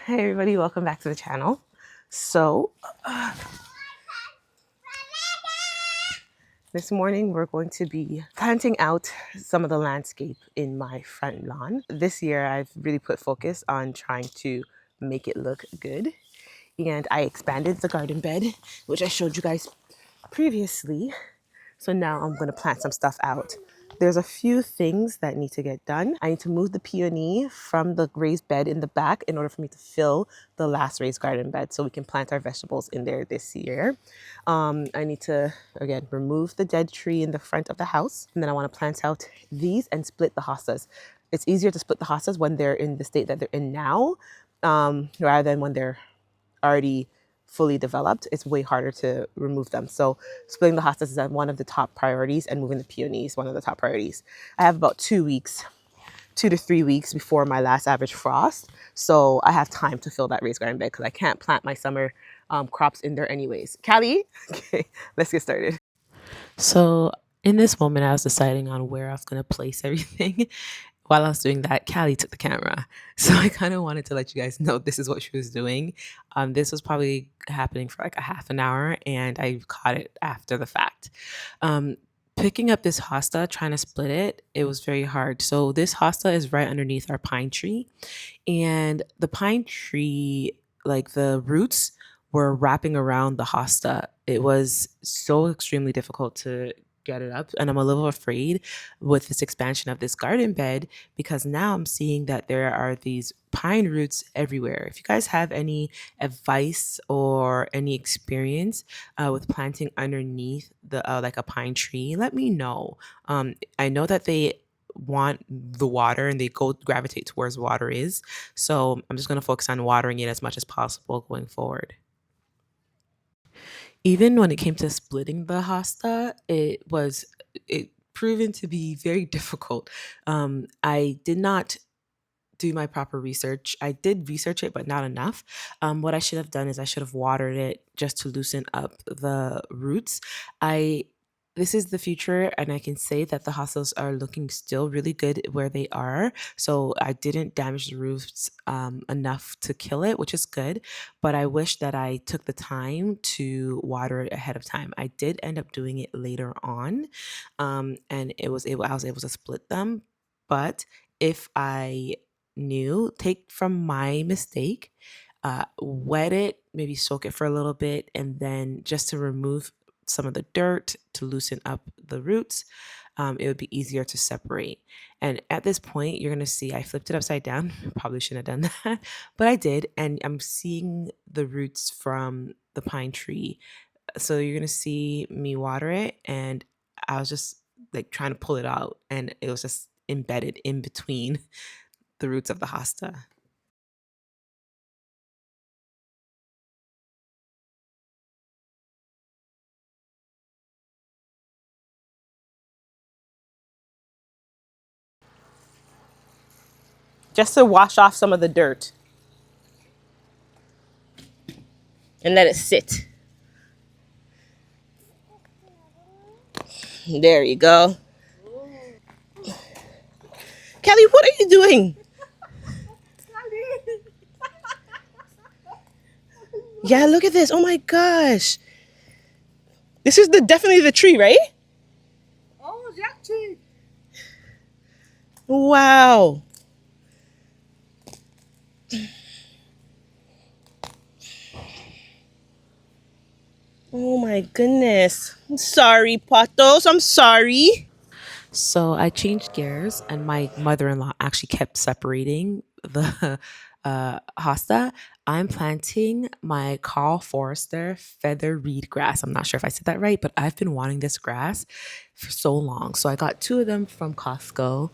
Hey everybody, welcome back to the channel. So this morning we're going to be planting out some of the landscape in my front lawn. This year I've really put focus on trying to make it look good, and I expanded the garden bed, which I showed you guys previously. So now I'm going to plant some stuff out. There's a few things that need to get done. I need to move the peony from the raised bed in the back in order for me to fill the last raised garden bed so we can plant our vegetables in there this year. I need to, again, remove the dead tree in the front of the house. And then I want to plant out these and split the hostas. It's easier to split the hostas when they're in the state that they're in now, rather than when they're already fully developed. It's way harder to remove them. So splitting the hostas is one of the top priorities, and moving the peonies one of the top priorities. I have about 2 to 3 weeks before my last average frost, so I have time to fill that raised garden bed because I can't plant my summer crops in there anyways. Callie, okay, let's get started. So in this moment, I was deciding on where I was going to place everything. While I was doing that, Callie took the camera. So I kind of wanted to let you guys know this is what she was doing. This was probably happening for like a half an hour, and I caught it after the fact. Picking up this hosta, trying to split it, it was very hard. So this hosta is right underneath our pine tree, and the pine tree, like the roots, were wrapping around the hosta. It was so extremely difficult to get it up, and I'm a little afraid with this expansion of this garden bed because now I'm seeing that there are these pine roots everywhere. If you guys have any advice or any experience with planting underneath the like a pine tree, let me know. I know that they want the water and they go gravitate towards water is, so I'm just going to focus on watering it as much as possible going forward. Even when it came to splitting the hosta, it proven to be very difficult. I did not do my proper research. I did research it, but not enough. What I should have done is I should have watered it just to loosen up the roots. I This is the future, and I can say that the hostels are looking still really good where they are. So I didn't damage the roots enough to kill it, which is good. But I wish that I took the time to water it ahead of time. I did end up doing it later on, and I was able to split them. But if I knew, take from my mistake, wet it, maybe soak it for a little bit, and then just to remove some of the dirt to loosen up the roots, it would be easier to separate. And at this point, you're going to see I flipped it upside down. Probably shouldn't have done that, but I did. And I'm seeing the roots from the pine tree. So you're going to see me water it. And I was just like trying to pull it out, and it was just embedded in between the roots of the hosta. Just to wash off some of the dirt and let it sit. There you go. Kelly, what are you doing? Yeah, look at this. Oh my gosh. This is definitely the tree, right? Oh, that tree. Wow. Oh my goodness. I'm sorry, Patos. I'm sorry. So I changed gears, and my mother-in-law actually kept separating the hosta. I'm planting my Carl Forrester feather reed grass. I'm not sure if I said that right, but I've been wanting this grass for so long. So I got two of them from Costco,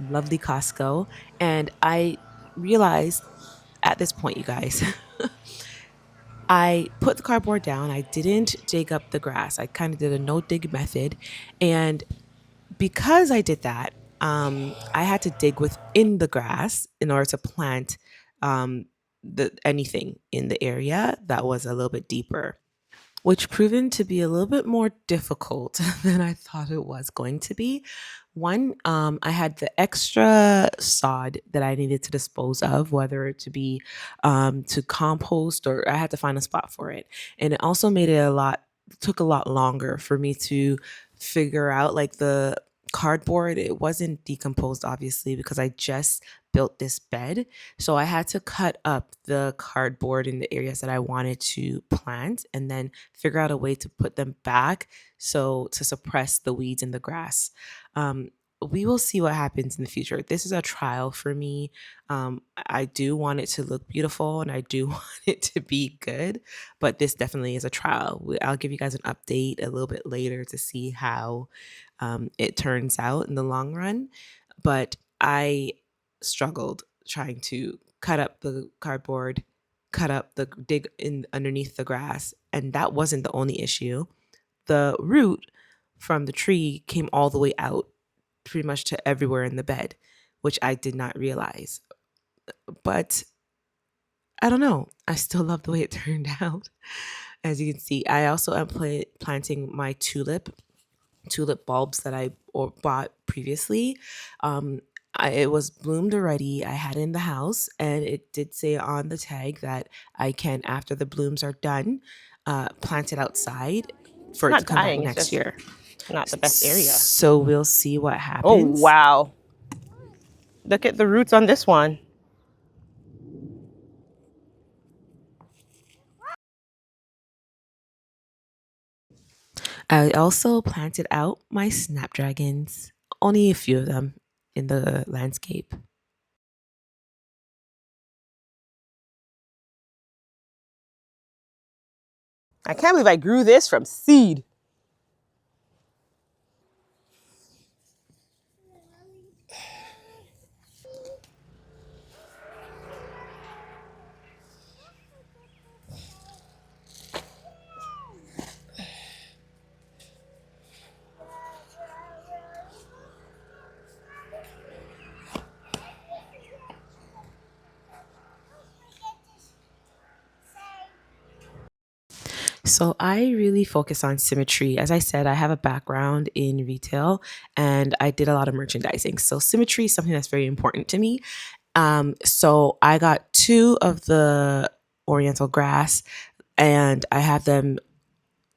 lovely Costco, and I realized at this point, you guys, I put the cardboard down. I didn't dig up the grass. I kind of did a no dig method, and because I did that, I had to dig within the grass in order to plant anything in the area that was a little bit deeper, which proven to be a little bit more difficult than I thought it was going to be. One, I had the extra sod that I needed to dispose of, whether it to be to compost or I had to find a spot for it. And it also made it took a lot longer for me to figure out like the cardboard. It wasn't decomposed, obviously, because I just built this bed. So I had to cut up the cardboard in the areas that I wanted to plant and then figure out a way to put them back so to suppress the weeds and the grass. um, we will see what happens in the future. This is a trial for me. I do want it to look beautiful and I do want it to be good, but this definitely is a trial. I'll give you guys an update a little bit later to see how it turns out in the long run. But I struggled trying to cut up the cardboard, cut up the dig in underneath the grass, and that wasn't the only issue. The root from the tree came all the way out pretty much to everywhere in the bed, which I did not realize. But I don't know. I still love the way it turned out. As you can see, I also am planting my tulip bulbs that bought previously. Um, it was bloomed already. I had it in the house, and it did say on the tag that I can, after the blooms are done, plant it outside It's for it to not come back dying, it's next just year. not the best area. So we'll see what Oh, happens. wow. Look at the roots on this one. I also planted out my snapdragons, only a few of them in the landscape. I can't believe I grew this from seed. So I really focus on symmetry. As I said, I have a background in retail and I did a lot of merchandising. So symmetry is something that's very important to me. So I got two of the Oriental grass and I have them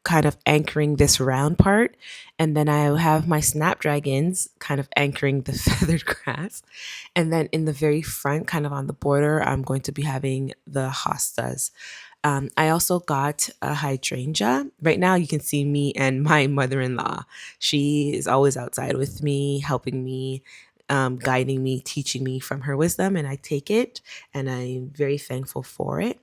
kind of anchoring this round part. And then I have my snapdragons kind of anchoring the feathered grass. And then in the very front, kind of on the border, I'm going to be having the hostas. I also got a hydrangea. Right now, you can see me and my mother in law. She is always outside with me, helping me, guiding me, teaching me from her wisdom. And I take it and I'm very thankful for it.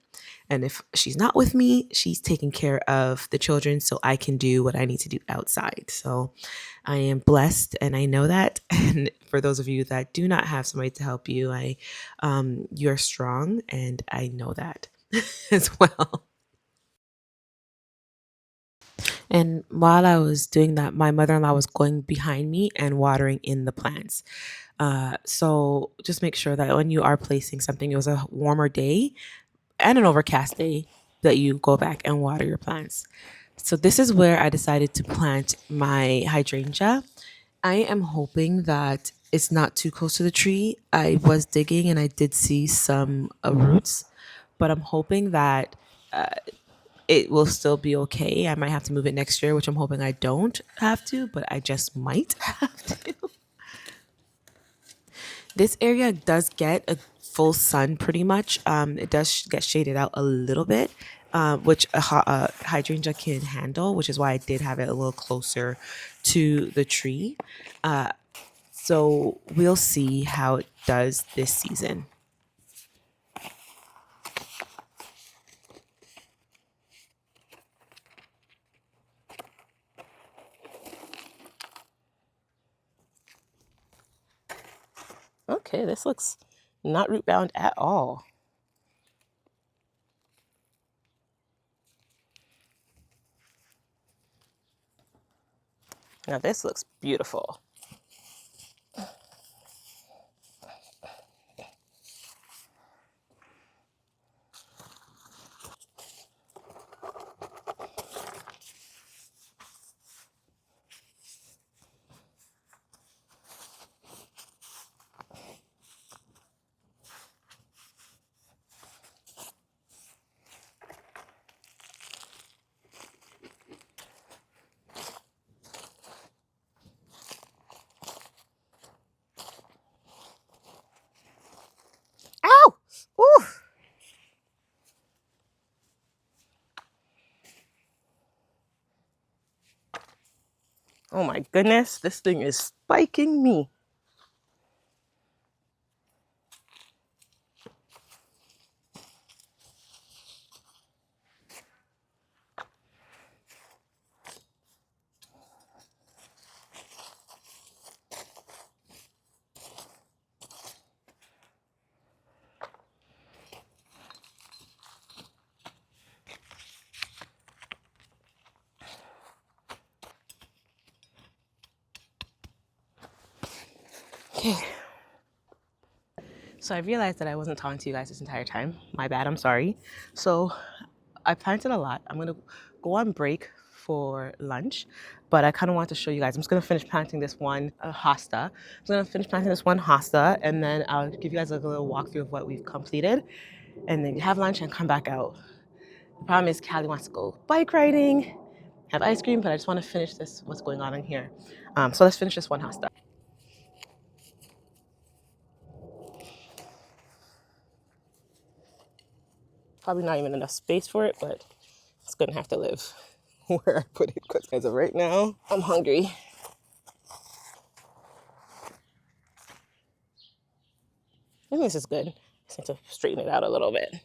And if she's not with me, she's taking care of the children so I can do what I need to do outside. So I am blessed and I know that. And for those of you that do not have somebody to help you, you're strong and I know that as well. And while I was doing that, my mother in law was going behind me and watering in the plants. So just make sure that when you are placing something, it was a warmer day and an overcast day, that you go back and water your plants. So this is where I decided to plant my hydrangea. I am hoping that it's not too close to the tree. I was digging and I did see some roots, but I'm hoping that uh, it will still be okay. I might have to move it next year, which I'm hoping I don't have to, but I just might have to. This area does get a full sun pretty much. It does get shaded out a little bit, which a hydrangea can handle, which is why I did have it a little closer to the tree. Uh, so we'll see how it does this season. Okay, this looks not root bound at all. Now this looks beautiful. Oh my goodness, this thing is spiking me. Okay. So I realized that I wasn't talking to you guys this entire time. My bad, I'm sorry. So I planted a lot. I'm gonna go on break for lunch, but I kind of want to show you guys. I'm just gonna finish planting this one hosta. I'm gonna finish planting this one hosta, and then I'll give you guys a little walkthrough of what we've completed, and then have lunch and come back out. The problem is Callie wants to go bike riding, have ice cream, but I just want to finish this, what's going on in here. So let's finish this one hosta. Probably not even enough space for it, but it's gonna have to live where I put it, because as of right now, I'm hungry. I think this is good. Just need to straighten it out a little bit.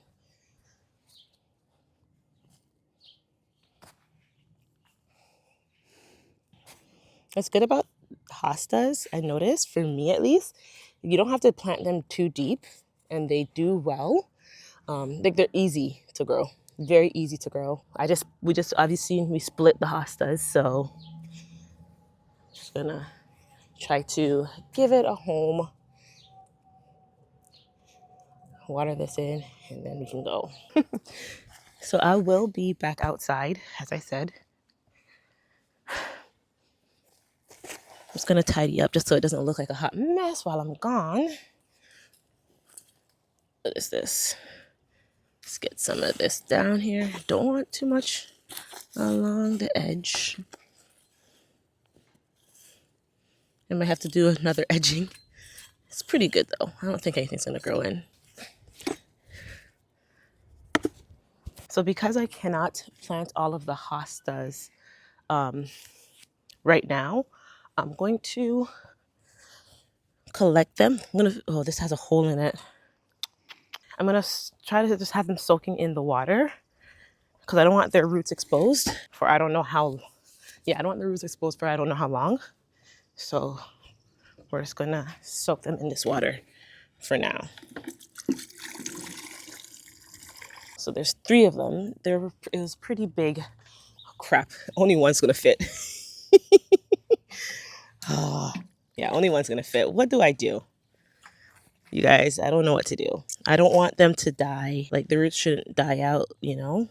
What's good about hostas, I noticed, for me at least, you don't have to plant them too deep, and they do well. Like they're easy to grow, very easy to grow. We obviously we split the hostas, so just gonna try to give it a home, water this in, and then we can go. So I will be back outside, as I said. I'm just gonna tidy up just so it doesn't look like a hot mess while I'm gone. What is this? Let's get some of this down here. Don't want too much along the edge. I might have to do another edging. It's pretty good though. I don't think anything's gonna grow in. So because I cannot plant all of the hostas right now, I'm going to collect them. Oh, this has a hole in it. I'm gonna try to just have them soaking in the water because I don't want their roots exposed for I don't know how. Yeah, I don't want the roots exposed for I don't know how long. So we're just gonna soak them in this water for now. So there's 3 of them. It was pretty big. Oh, crap, only one's gonna fit. Oh, yeah, only one's gonna fit. What do I do? You guys, I don't know what to do. I don't want them to die. Like the roots shouldn't die out, you know?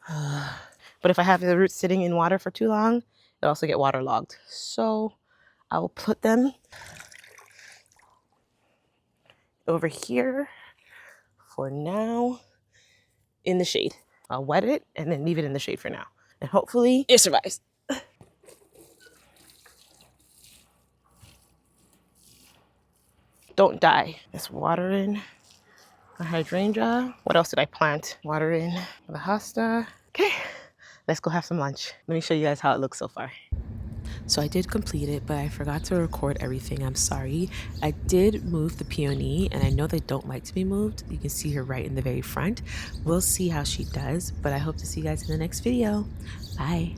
But if I have the roots sitting in water for too long, they'll also get waterlogged. So I'll put them over here for now in the shade. I'll wet it and then leave it in the shade for now. And hopefully it survives. Don't die. Let's water in a hydrangea. What else did I plant? Water in the hosta. Okay, let's go have some lunch. Let me show you guys how it looks so far. So I did complete it, but I forgot to record everything. I'm sorry. I did move the peony, and I know they don't like to be moved. You can see her right in the very front. We'll see how she does, but I hope to see you guys in the next video. Bye.